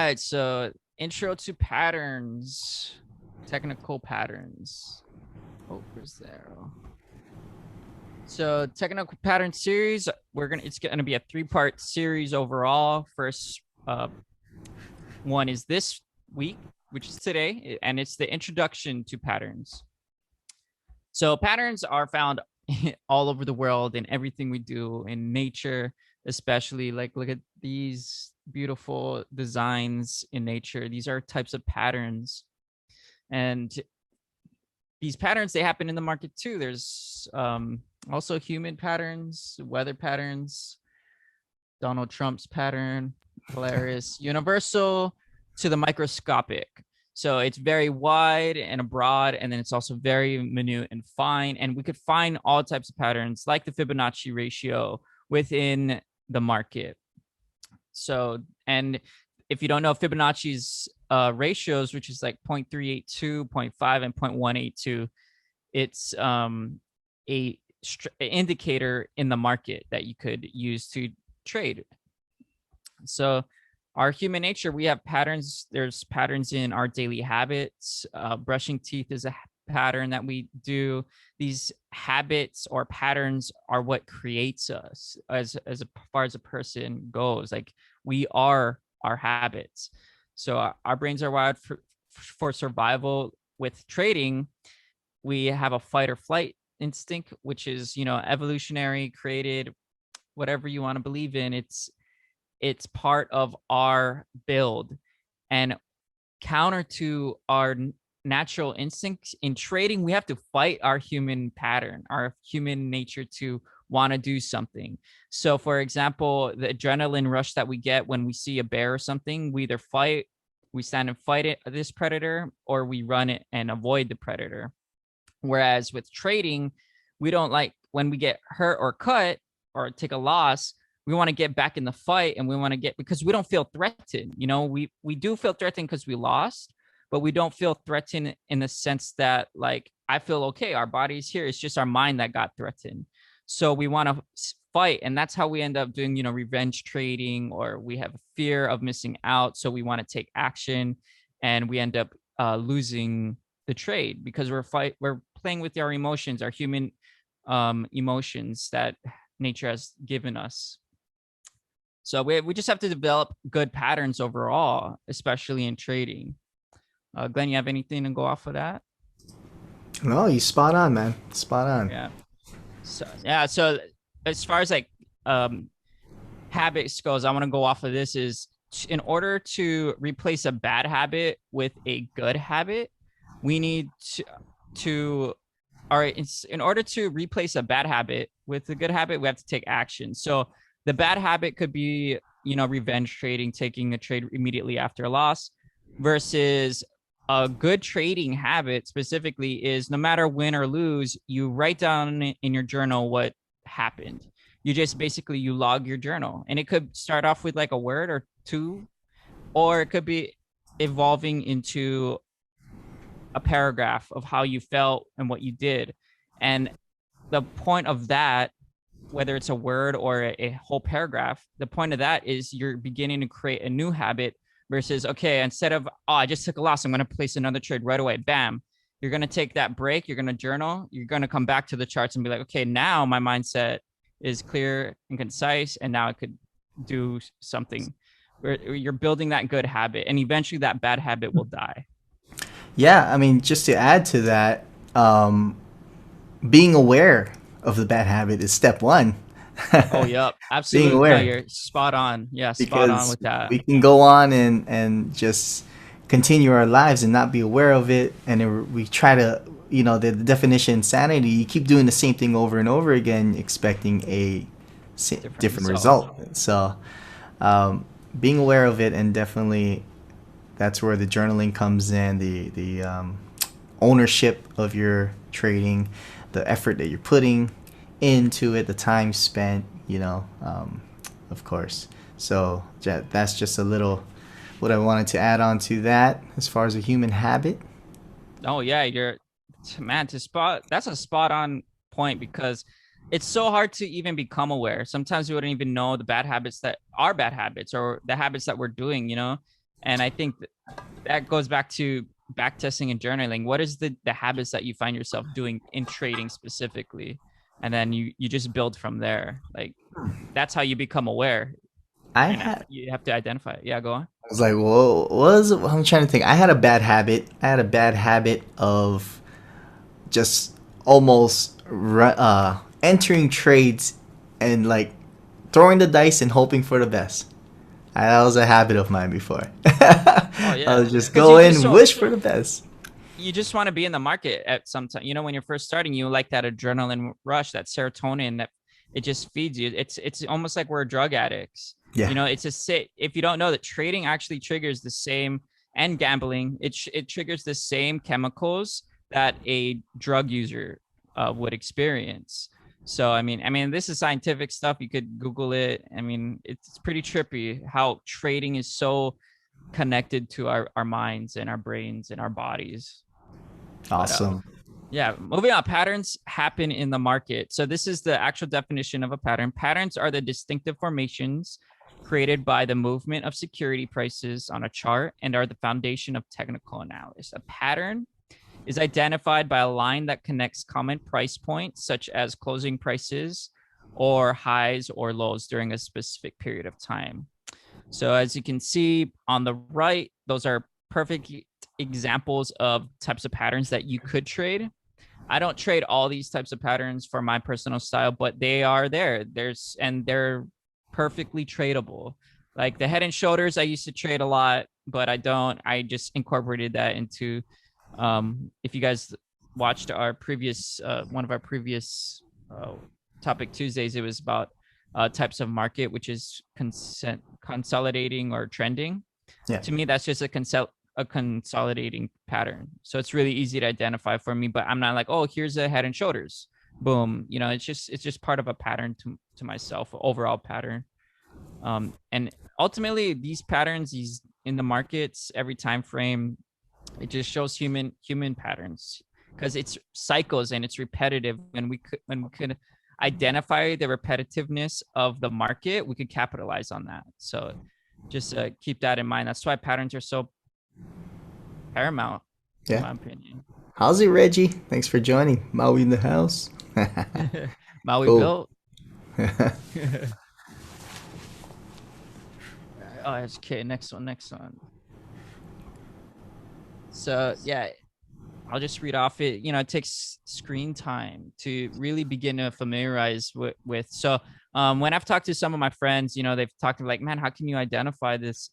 right, so intro to patterns, technical patterns. Oh, where's the arrow? So technical pattern series, it's gonna be a 3-part series overall. First one is this week, which is today, and it's the introduction to patterns. So patterns are found all over the world in everything we do in nature, especially like look at these beautiful designs in nature. These are types of patterns, and these patterns, they happen in the market too. There's also human patterns, weather patterns, Donald Trump's pattern, hilarious, universal to the microscopic. So it's very wide and broad, and then it's also very minute and fine. And we could find all types of patterns like the Fibonacci ratio within the market. So, and if you don't know Fibonacci's ratios, which is like 0.382, 0.5, and 0.182, it's a indicator in the market that you could use to trade. So our human nature, we have patterns. There's patterns in our daily habits. Brushing teeth is a pattern that we do. These habits or patterns are what creates us as far as a person goes. Like we are our habits. So our brains are wired for survival. With trading, we have a fight or flight instinct, which is, evolutionary, created, whatever you want to believe in. It's part of our build, and counter to our natural instincts in trading, we have to fight our human pattern, our human nature to want to do something. So for example, the adrenaline rush that we get when we see a bear or something, we either we stand and fight this predator, or we run it and avoid the predator. Whereas with trading, we don't like when we get hurt or cut or take a loss, we want to get back in the fight, and we want to get, because we don't feel threatened. We do feel threatened because we lost, but we don't feel threatened in the sense that, like, I feel okay, our body's here, it's just our mind that got threatened. So we want to fight, and that's how we end up doing, revenge trading, or we have fear of missing out, so we want to take action, and we end up losing the trade because we're playing with our emotions, our human emotions that nature has given us. So we just have to develop good patterns overall, especially in trading. Glenn, you have anything to go off of that? No, you spot on, man. Spot on. Yeah. So as far as like habits goes, I want to go off of this is in order to replace a bad habit with a good habit, we need to all right, in order to replace a bad habit with a good habit, we have to take action. So the bad habit could be, revenge trading, taking a trade immediately after a loss, versus a good trading habit specifically is no matter win or lose, you write down in your journal what happened. You just basically you log your journal, and it could start off with like a word or two, or it could be evolving into a paragraph of how you felt and what you did. And the point of that, whether it's a word or a whole paragraph, the point of that is you're beginning to create a new habit versus, okay, instead of, oh, I just took a loss, I'm going to place another trade right away. Bam. You're going to take that break. You're going to journal. You're going to come back to the charts and be like, okay, now my mindset is clear and concise, and now I could do something. You're building that good habit, and eventually that bad habit will die. Yeah, I mean, just to add to that, being aware of the bad habit is step one. Oh, yep. Being Absolutely. No, aware, you're spot on. Yeah, spot on because with that. we can go on and just continue our lives and not be aware of it, and then we try to, the definition insanity. You keep doing the same thing over and over again, expecting a Different different result. result. So, being aware of it, and definitely that's where the journaling comes in, the ownership of your trading, the effort that you're putting into it, the time spent, of course. So that's just a little what I wanted to add on to that as far as a human habit. Oh yeah, man, that's a spot on point, because it's so hard to even become aware. Sometimes we wouldn't even know the bad habits that are bad habits, or the habits that we're doing. And I think that goes back to back testing and journaling. What is the habits that you find yourself doing in trading specifically? And then you just build from there. Like that's how you become aware, I and had you have to identify it. Yeah, go on. I was like, well, what was it? I'm trying to think. I had a bad habit. I had a bad habit of just almost entering trades and like throwing the dice and hoping for the best. That was a habit of mine before. Oh I yeah, was just because go in, wish for the best. you just want to be in the market at some time. You know, when you're first starting, you like that adrenaline rush, that serotonin that it just feeds you. It's almost like we're drug addicts. Yeah, You know, it's a sit. If you don't know that trading actually triggers the same, and gambling, it triggers the same chemicals that a drug user would experience. So I mean, this is scientific stuff. You could Google it. I mean, it's pretty trippy how trading is so connected to our minds and our brains and our bodies. But awesome. yeah, moving on. Patterns happen in the market. So this is the actual definition of a pattern. Patterns are the distinctive formations created by the movement of security prices on a chart and are the foundation of technical analysis. A pattern is identified by a line that connects common price points, such as closing prices or highs or lows during a specific period of time. So as you can see on the right, those are perfect examples of types of patterns that you could trade. I don't trade all these types of patterns for my personal style, but they are there. They're perfectly tradable. Like the head and shoulders, I used to trade a lot, but I don't. I just incorporated that into. If you guys watched our previous one of our previous topic Tuesdays, it was about types of market, which is consolidating or trending. Yeah. To me, that's just a consolidating pattern. So it's really easy to identify for me, but I'm not like, oh, here's a head and shoulders. Boom. You know, it's just part of a pattern to myself, overall pattern. And ultimately these patterns, these in the markets, every time frame, it just shows human patterns because it's cycles and it's repetitive. When we could identify the repetitiveness of the market, we could capitalize on that. So just keep that in mind. That's why patterns are so paramount, in Yeah. my opinion. How's it, Reggie? Thanks for joining. Maui in the house. Maui Cool. built. Oh, that's okay. Next one. Next one. So yeah, I'll just read off it. You know, it takes screen time to really begin to familiarize with. So when I've talked to some of my friends, you know, they've talked to like, man, how can you identify this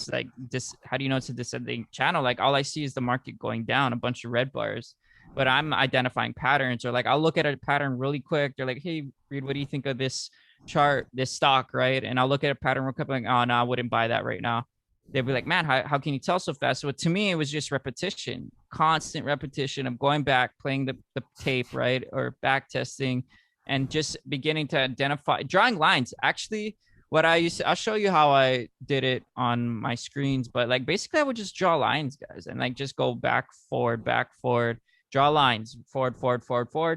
like this? How do you know it's a descending channel? Like all I see is the market going down, a bunch of red bars, but I'm identifying patterns. Or like I'll look at a pattern really quick. They're like, hey, Reed, what do you think of this chart, this stock, right? And I'll look at a pattern real quick, like, oh no, I wouldn't buy that right now. They'd be like, man, how can you tell so fast? So to me, it was just repetition, constant repetition of going back, playing the tape, right? Or back testing and just beginning to identify, drawing lines. Actually, what I'll show you how I did it on my screens, but like basically I would just draw lines, guys, and like just go back, forward, draw lines, forward,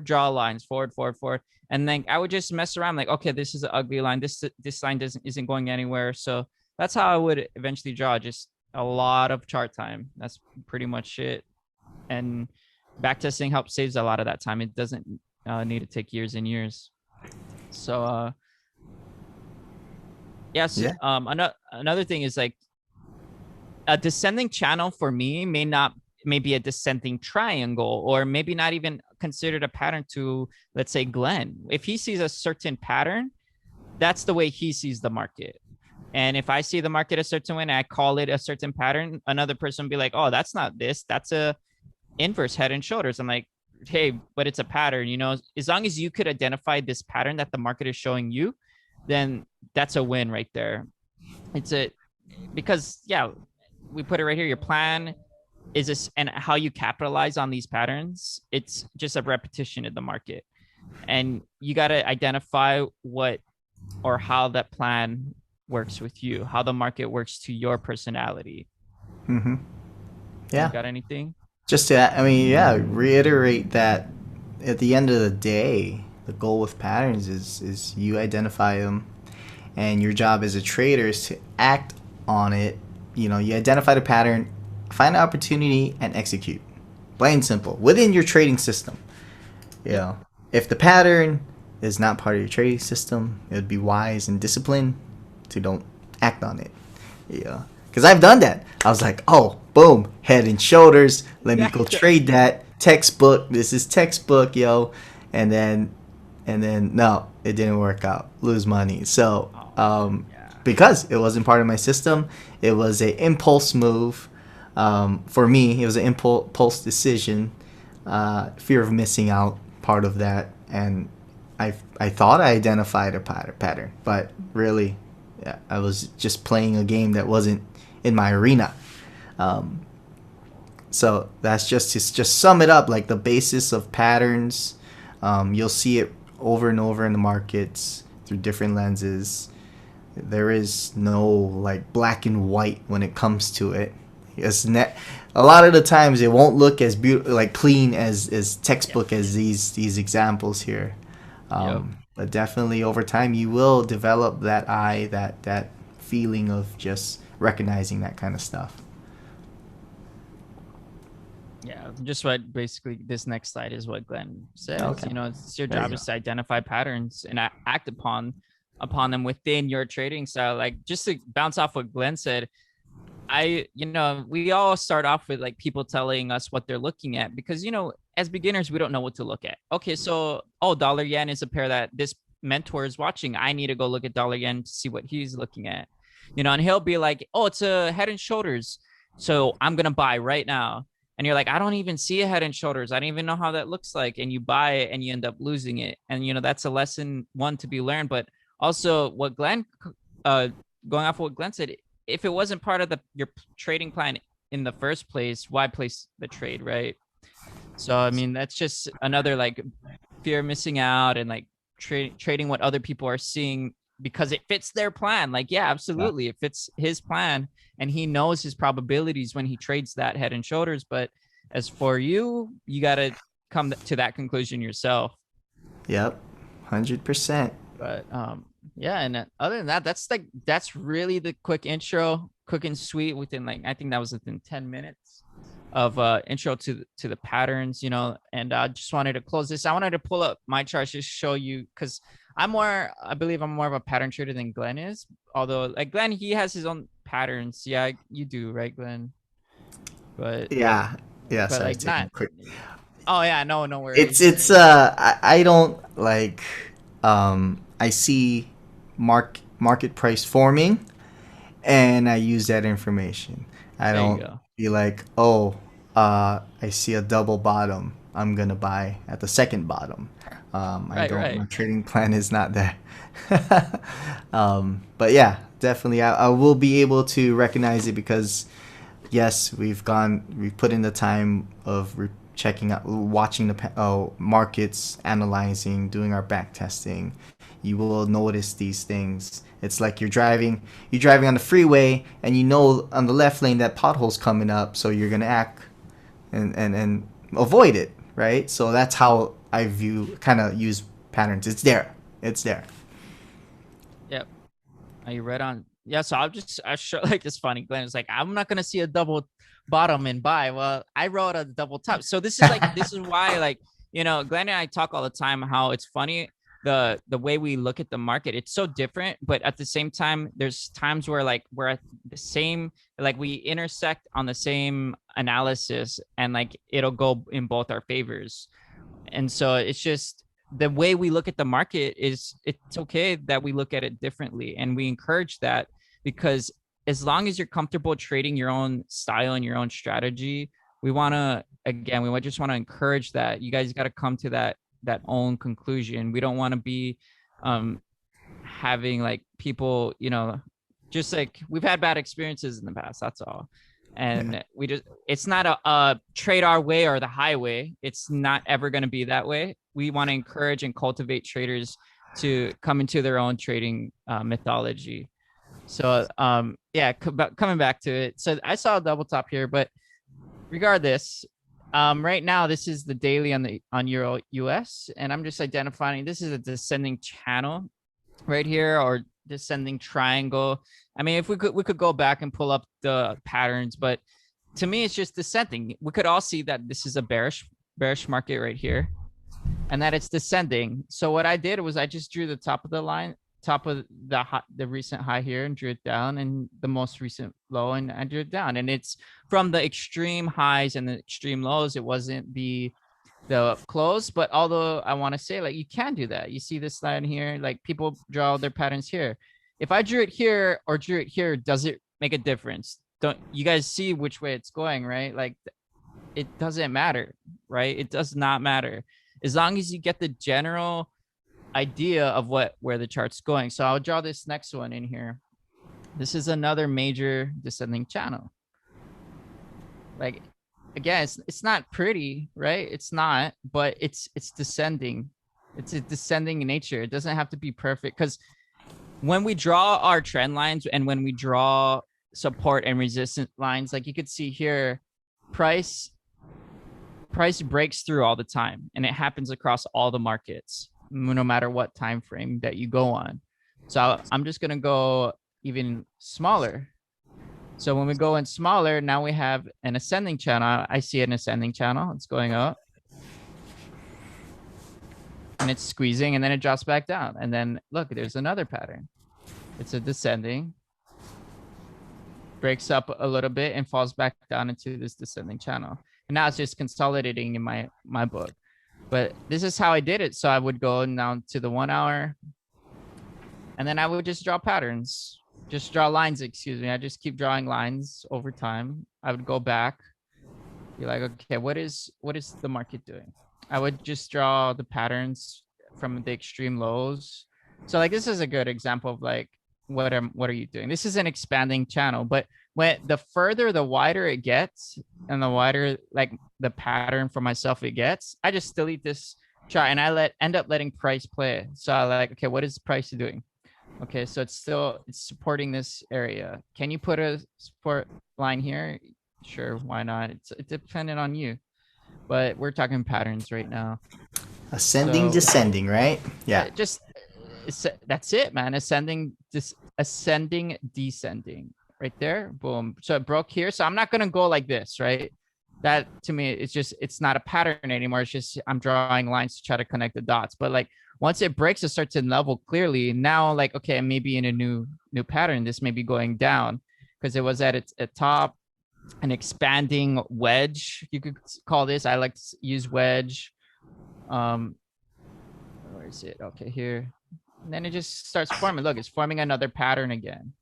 draw lines, forward. And then I would just mess around like, okay, this is an ugly line. This line isn't going anywhere. So that's how I would eventually draw. Just a lot of chart time. That's pretty much it. And backtesting helps saves a lot of that time. It doesn't need to take years and years. So yes. Yeah. Another thing is like a descending channel for me may be a descending triangle, or maybe not even considered a pattern to, let's say, Glenn. If he sees a certain pattern, that's the way he sees the market. And if I see the market a certain way and I call it a certain pattern, another person will be like, oh, that's not this. That's a inverse head and shoulders. I'm like, hey, but it's a pattern, you know, as long as you could identify this pattern that the market is showing you, then that's a win right there. It's a, because yeah, we put it right here. Your plan is this, and how you capitalize on these patterns. It's just a repetition in the market. And you got to identify what or how that plan works with you, how the market works to your personality. Mm-hmm. You Yeah. got anything? Just to, I mean, yeah, reiterate that at the end of the day, the goal with patterns is you identify them, and your job as a trader is to act on it you identify the pattern, find an opportunity, and execute. Plain simple within your trading system. You Yep. know, if the pattern is not part of your trading system, it would be wise and disciplined to don't act on it. Yeah, because I've done that. I was like, oh, boom, head and shoulders. Let me Yeah. go trade that textbook. This is textbook, yo. And then, no, it didn't work out. Lose money. So, Oh, yeah. because it wasn't part of my system, it was a impulse move. For me, it was an impulse decision. Fear of missing out, part of that, and I thought I identified a pattern, but really, yeah, I was just playing a game that wasn't in my arena. Um, so that's just sum it up, like the basis of patterns. You'll see it over and over in the markets through different lenses. There is no like black and white when it comes to it. A lot of the times it won't look as beautiful, like clean as Yep. textbook as these examples here. Yep. But definitely over time you will develop that eye, that feeling of just recognizing that kind of stuff. Yeah, just what basically this next slide is what Glenn says. Okay, It's your there you job go. is to identify patterns and act upon them within your trading style. Like just to bounce off what Glenn said, we all start off with like people telling us what they're looking at because, as beginners, we don't know what to look at. Okay, so, oh, dollar yen is a pair that this mentor is watching. I need to go look at dollar yen to see what he's looking at, and he'll be like, oh, it's a head and shoulders. So I'm going to buy right now. And you're like, I don't even see a head and shoulders. I don't even know how that looks like. And you buy it and you end up losing it. And, that's a lesson one to be learned. But also, what Glenn, uh, going off of what Glenn said, if it wasn't part of your trading plan in the first place, why place the trade, right? So I mean, that's just another like fear of missing out and like trading what other people are seeing because it fits their plan. Like, yeah, Yeah. absolutely, it fits his plan, and he knows his probabilities when he trades that head and shoulders. But as for you, you got to come to that conclusion yourself. Yep. 100%. But yeah, and other than that, that's really the quick intro, quick and sweet. Within like I think that was within 10 minutes of intro to the patterns, And I just wanted to close this. I wanted to pull up my charts just show you because I believe I'm more of a pattern trader than Glenn is. Although like Glenn, he has his own patterns. Yeah, you do, right, Glenn? But Yeah. Yeah. Sorry, like taking not. a quick. Oh yeah, no It's worries. it's I don't like I see market price forming, and I use that information. I There you don't go. be like, oh, I see a double bottom. I'm gonna buy at the second bottom. I Right, don't. right. My trading plan is not that. But yeah, definitely, I will be able to recognize it because yes, we've put in the time of checking out, watching the markets, analyzing, doing our back testing. You will notice these things. It's like you're driving on the freeway, and you know on the left lane that pothole's coming up, so you're gonna act and avoid it, right? So that's how I kind of use patterns. It's there. Yep. Are you right on? Yeah, so I show like it's funny. Glenn is like, I'm not gonna see a double bottom and buy. Well, I wrote a double top. So this is why like, Glenn and I talk all the time how it's funny the way we look at the market. It's so different, but at the same time, there's times where like we're at the same, like we intersect on the same analysis and like it'll go in both our favors. And so it's just the way we look at the market is it's okay that we look at it differently and we encourage that because as long as you're comfortable trading your own style and your own strategy, we just want to encourage that you guys got to come to that own conclusion. We don't want to be um having like people, just like we've had bad experiences in the past. That's all. Yeah. And it's not a trade our way or the highway. It's not ever going to be that way. We want to encourage and cultivate traders to come into their own trading mythology. So, yeah, coming back to it. So I saw a double top here, but regardless, right now this is the daily on Euro US, and I'm just identifying this is a descending channel right here, or descending triangle. I mean, if we could go back and pull up the patterns, but to me, it's just descending. We could all see that this is a bearish market right here, and that it's descending. So what I did was I just drew the top of the line, top of the recent high here, and drew it down, and the most recent low, and I drew it down. And it's from the extreme highs and the extreme lows. It wasn't the close, but although I want to say, like, you can do that. You see this line here, like people draw their patterns here. If I drew it here or drew it here, does it make a difference? Don't you guys see which way it's going, right? Like, it doesn't matter, right? It does not matter as long as you get the general idea of where the chart's going. So I'll draw this next one in here. This is another major descending channel. Like, again, it's not pretty, right? It's not, but it's descending. It's a descending nature. It doesn't have to be perfect, because when we draw our trend lines and when we draw support and resistance lines, like you could see here, price breaks through all the time, and it happens across all the markets, no matter what time frame that you go on. So I'm just gonna go even smaller. So when we go in smaller, now we have an ascending channel. I see an ascending channel. It's going up, and it's squeezing, and then it drops back down. And then look, there's another pattern. It's a descending, breaks up a little bit, and falls back down into this descending channel. And now it's just consolidating in my book. But this is how I did it. So I would go now to the 1 hour, and then I would just draw patterns, just draw lines, excuse me. I just keep drawing lines over time. I would go back, be like, okay, what is the market doing? I would just draw the patterns from the extreme lows. So like, this is a good example of like, what are you doing? This is an expanding channel, but when the further, the wider it gets, and the wider like the pattern for myself it gets, I just delete this chart, and I end up letting price play. So I like, okay, what is price doing? Okay, so it's supporting this area. Can you put a support line here? Sure, why not? It's dependent on you, but we're talking patterns right now. Ascending, So descending, right? Yeah. just that's it, man. Ascending, descending, right there. Boom. So it broke here. So I'm not gonna go like this, right? That to me, it's not a pattern anymore. It's just I'm drawing lines to try to connect the dots. But like, once it breaks a certain level clearly, now like, okay, maybe in a new pattern, this may be going down, because it was at its top, an expanding wedge, you could call this. I like to use wedge. Where is it? Okay, here. And then it just starts forming. Look, it's forming another pattern again.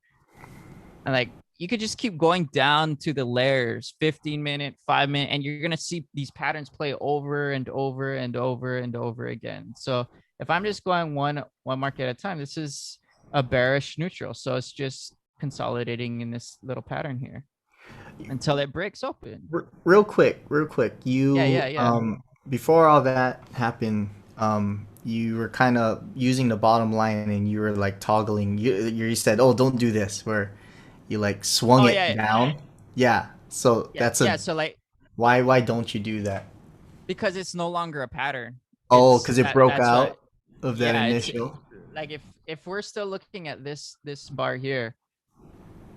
And like, you could just keep going down to the layers, 15-minute, 5-minute, and you're gonna see these patterns play over and over and over and over again. So if I'm just going one market at a time, this is a bearish neutral. So it's just consolidating in this little pattern here until it breaks open. Real quick, you Yeah. before all that happened, you were kind of using the bottom line, and you were like toggling. You said, "Oh, don't do this," where you like swung Oh it down. Yeah. So that's yeah. So like, why don't you do that? because it's no longer a pattern. Oh, because it broke That's why. out of that Yeah, it's initial. like, if we're still looking at this bar here,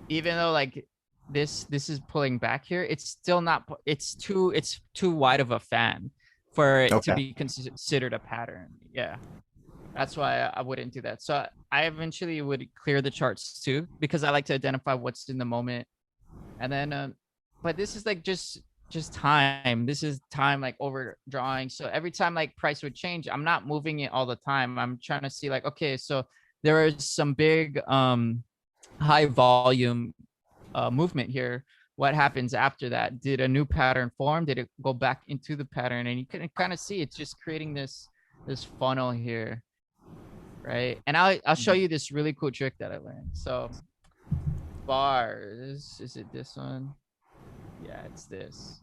even though like this is pulling back here, it's still not, it's too wide of a fan for it to Okay. be considered a pattern. Yeah, that's why I wouldn't do that. So I eventually would clear the charts too, because I like to identify what's in the moment. And then but this is like just time. This is time like overdrawing. So every time like price would change, I'm not moving it all the time. I'm trying to see like, okay, so there is some big high volume movement here. What happens after that? Did a new pattern form? Did it go back into the pattern? And you can kind of see it's just creating this funnel here, right? And I'll show you this really cool trick that I learned. So bars, is it this one? Yeah, it's this.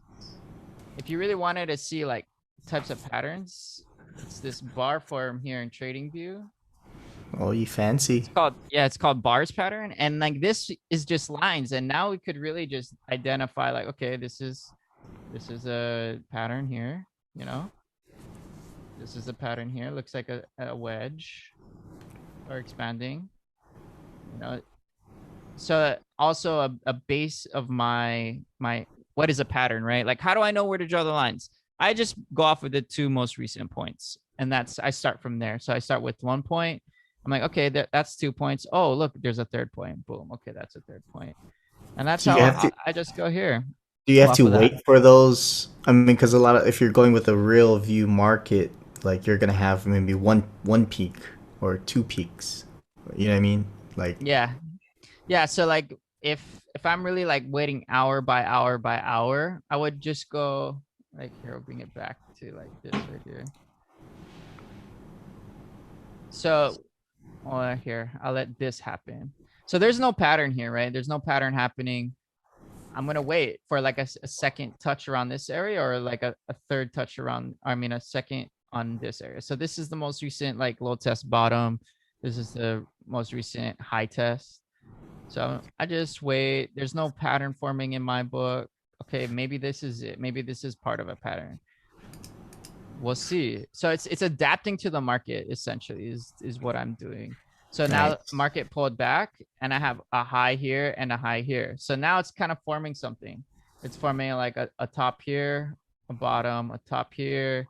If you really wanted to see like types of patterns, it's this bar form here in TradingView. Oh, you fancy. It's called bars pattern. And like, this is just lines. And now we could really just identify like, okay, this is a pattern here, you know, this is a pattern here. Looks like a wedge or expanding. you know. So also a base of my what is a pattern, right? Like how do I know where to draw the lines? I just go off of the two most recent points, and that's I start from there. So I start with 1 point. I'm like, okay, that's 2 points. Oh, look, there's a third point. Boom. Okay, that's a third point, and that's Do how you have to I just go here. do you Go have off to of that. wait for those? I mean, because a lot of if you're going with a real view market, like you're gonna have maybe one peak or two peaks. You know what I mean? Like Yeah, yeah. So like if I'm really like waiting hour by hour by hour, I would just go like here. I'll bring it back to like this right here. So here, I'll let this happen. So there's no pattern here, right? There's no pattern happening. I'm gonna wait for like a second touch around this area or like a third touch around, I mean a second on this area. So this is the most recent like low test bottom. This is the most recent high test. So I just wait. There's no pattern forming in my book. Okay, maybe this is it. Maybe this is part of a pattern. We'll see. So it's adapting to the market essentially is what I'm doing. So now nice, market pulled back and I have a high here and a high here. So now it's kind of forming something. It's forming like a top here, a bottom, a top here.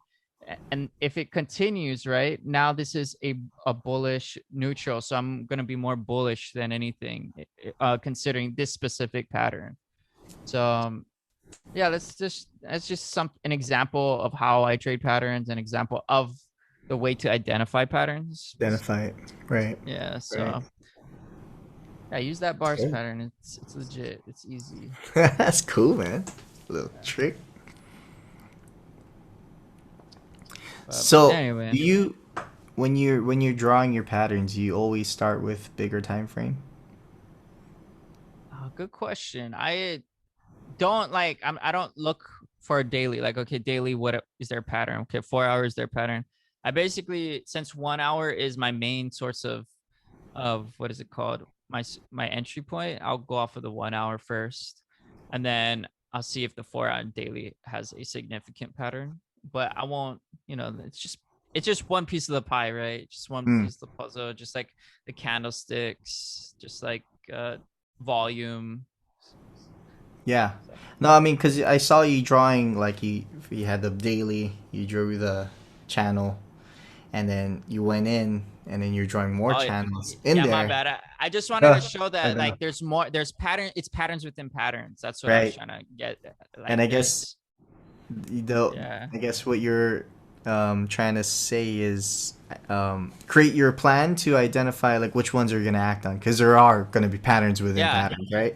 And if it continues, right, now this is a bullish neutral. So I'm going to be more bullish than anything, considering this specific pattern. So yeah, that's just an example of how I trade patterns, an example of the way to identify patterns. identify it. Right, Yeah, right. so yeah, use that bars Okay. pattern. It's legit. It's easy. That's cool, man. A little Yeah. trick. But So, anyway, do you when you're drawing your patterns, you always start with bigger time frame? good question. I don't like I don't look for a daily, like okay, daily, what is their pattern? Okay, 4 hours their pattern. I basically, since 1 hour is my main source of what is it called, my entry point, I'll go off of the 1 hour first, and then I'll see if the 4 hour daily has a significant pattern. But I won't, it's just one piece of the pie, right? Just one Hmm. piece of the puzzle, just like the candlesticks, just like volume. Yeah. So No, I mean, cause I saw you drawing like you had the daily, you drew the channel, and then you went in, and then you're drawing more oh channels in yeah, my there. bad. I just wanted to Uh, show I that know. like there's pattern, it's patterns within patterns. That's what I was Right. trying to get at. And Like I guess there's the yeah. I guess what you're trying to say is create your plan to identify like which ones are gonna act on, because there are gonna be patterns within Yeah, patterns, right?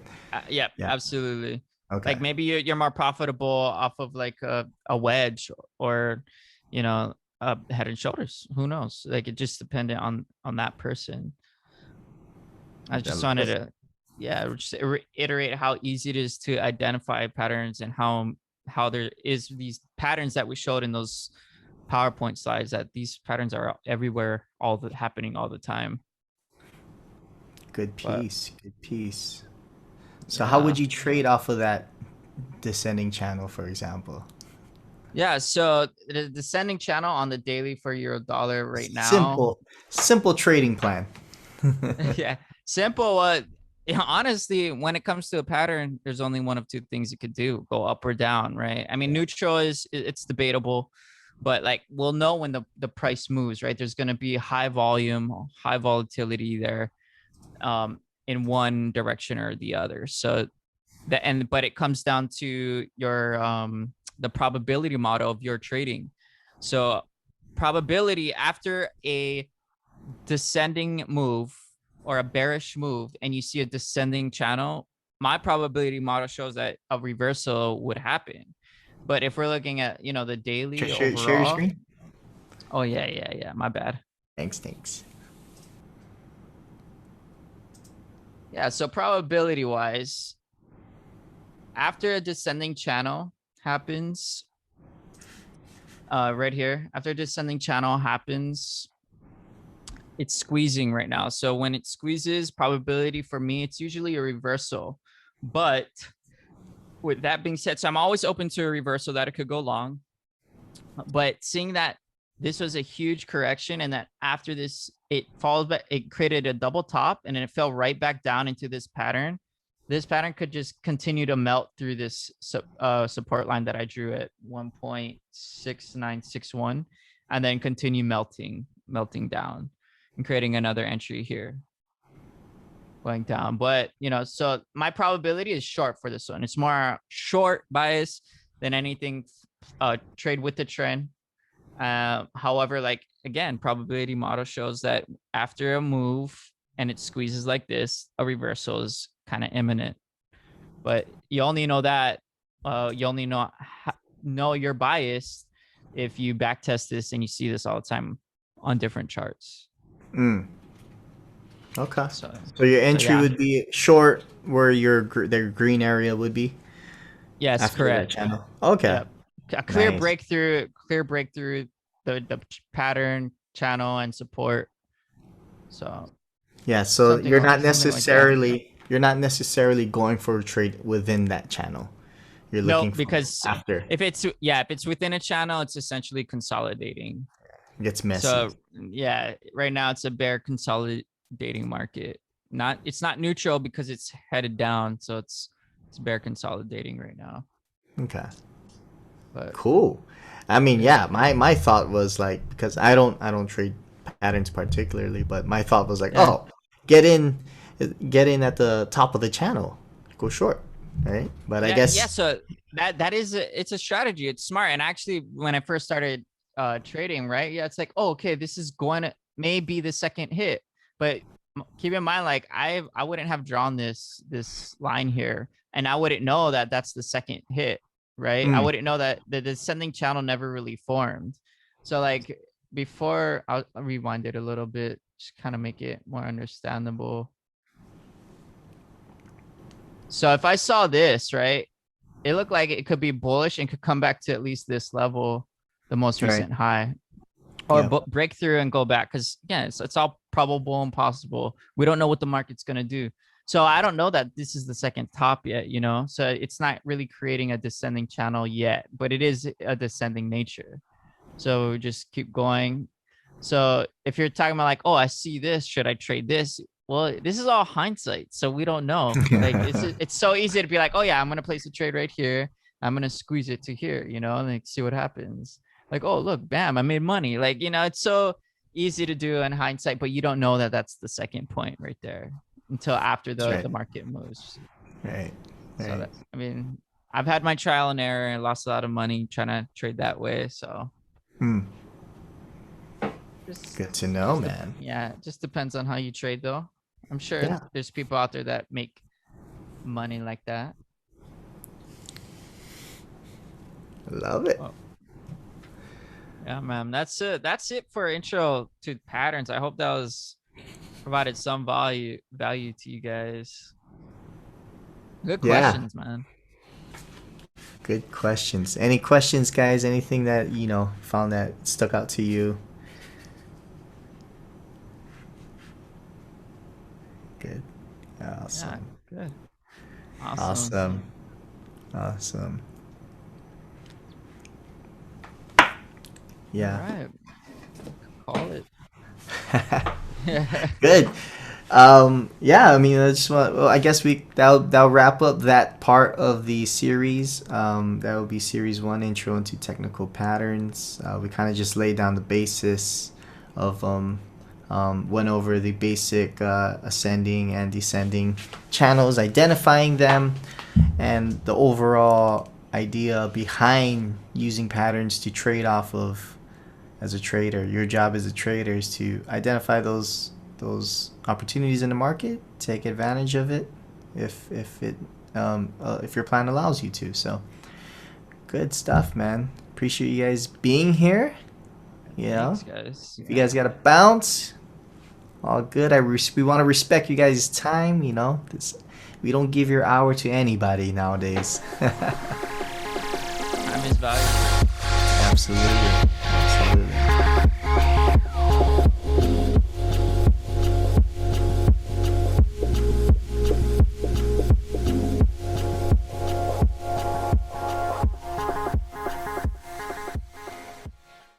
yeah, Yeah. absolutely. Okay. Like maybe you're more profitable off of like a wedge or you know head and shoulders. Who knows? Like it just depended on that person. I just wanted That's to yeah just reiterate how easy it is to identify patterns and how there is these patterns that we showed in those PowerPoint slides, that these patterns are everywhere, happening all the time. good But piece. Good piece. So how yeah. would you trade off of that descending channel, for example? Yeah, so the descending channel on the daily for euro dollar right now. Simple trading plan. Yeah, simple. Honestly, when it comes to a pattern, there's only one of two things you could do: go up or down, right? I mean, neutral it's debatable, but like we'll know when the price moves, right? There's going to be high volume, high volatility there, in one direction or the other. So but it comes down to your the probability model of your trading. So probability after a descending move or a bearish move and you see a descending channel, my probability model shows that a reversal would happen. But if we're looking at the daily Share your overall, screen. oh yeah, my bad. Thanks. Yeah, so probability wise, after a descending channel happens, right here, after a descending channel happens, it's squeezing right now. So when it squeezes, probability for me, it's usually a reversal. But with that being said, so I'm always open to a reversal that it could go long. But seeing that this was a huge correction, and that after this, it followed back, it created a double top, and then it fell right back down into this pattern. This pattern could just continue to melt through this support line that I drew at 1.6961, and then continue melting down and creating another entry here, going down. But so my probability is short for this one. It's more short bias than anything. Trade with the trend. However, like again, probability model shows that after a move and it squeezes like this, a reversal is kind of imminent. But you only know that you only know you're biased if you backtest this and you see this all the time on different charts. Okay. So your entry would be short where their green area would be. Yes, after correct. That channel. Okay. Yep. A clear breakthrough, the pattern, channel, and support. So yeah, so you're not necessarily going for a trade within that channel. You're looking for because after. If it's within a channel, it's essentially consolidating. It gets messy. So yeah, right now it's a bear consolidating market. It's not neutral because it's headed down, so it's bear consolidating right now. Okay. But cool. I mean, yeah, my thought was like, because I don't trade patterns particularly, but my thought was like, get in at the top of the channel, go short, right? But I guess so that is it's a strategy. It's smart. And actually, when I first started trading, right, it's like, oh, okay, this is going to maybe the second hit, but keep in mind, like I wouldn't have drawn this line here, and I wouldn't know that that's the second hit. Right. I wouldn't know that the descending channel never really formed. So like before, I'll rewind it a little bit, just kind of make it more understandable. So if I saw this, right, it looked like it could be bullish and could come back to at least this level, the most recent high, or break through and go back. Because again, it's all probable and possible. We don't know what the market's going to do. So I don't know that this is the second top yet, so it's not really creating a descending channel yet, but it is a descending nature. So just keep going. So if you're talking about like, oh, I see this, should I trade this? Well, this is all hindsight. So we don't know. Like it's so easy to be like, oh yeah, I'm going to place a trade right here. I'm going to squeeze it to here, and like see what happens. Like, oh, look, bam, I made money. Like, it's so easy to do in hindsight, but you don't know that that's the second point right there until after the market moves. Right. So that, I mean, I've had my trial and error and lost a lot of money trying to trade that way. So good to know, man. Yeah, it just depends on how you trade, though. I'm sure there's people out there that make money like that. Love it. Oh. Yeah, man. That's it for intro to patterns. I hope that was provided some value to you guys. Good questions, man. Good questions. Any questions, guys? Anything that found that stuck out to you? Good. Awesome. Yeah, good. Awesome. Yeah. All right. Call it. Good. Yeah, I mean, I guess that'll wrap up that part of the series. That will be series 1, intro into technical patterns. We kind of just laid down the basis of went over the basic ascending and descending channels, identifying them, and the overall idea behind using patterns to trade off of as a trader. Your job as a trader is to identify those opportunities in the market, take advantage of it if your plan allows you to. So good stuff, man. Appreciate you guys being here. Thanks, guys. If you guys gotta bounce, all good. We want to respect you guys' time. We don't give your hour to anybody nowadays. Time is valuable. Absolutely.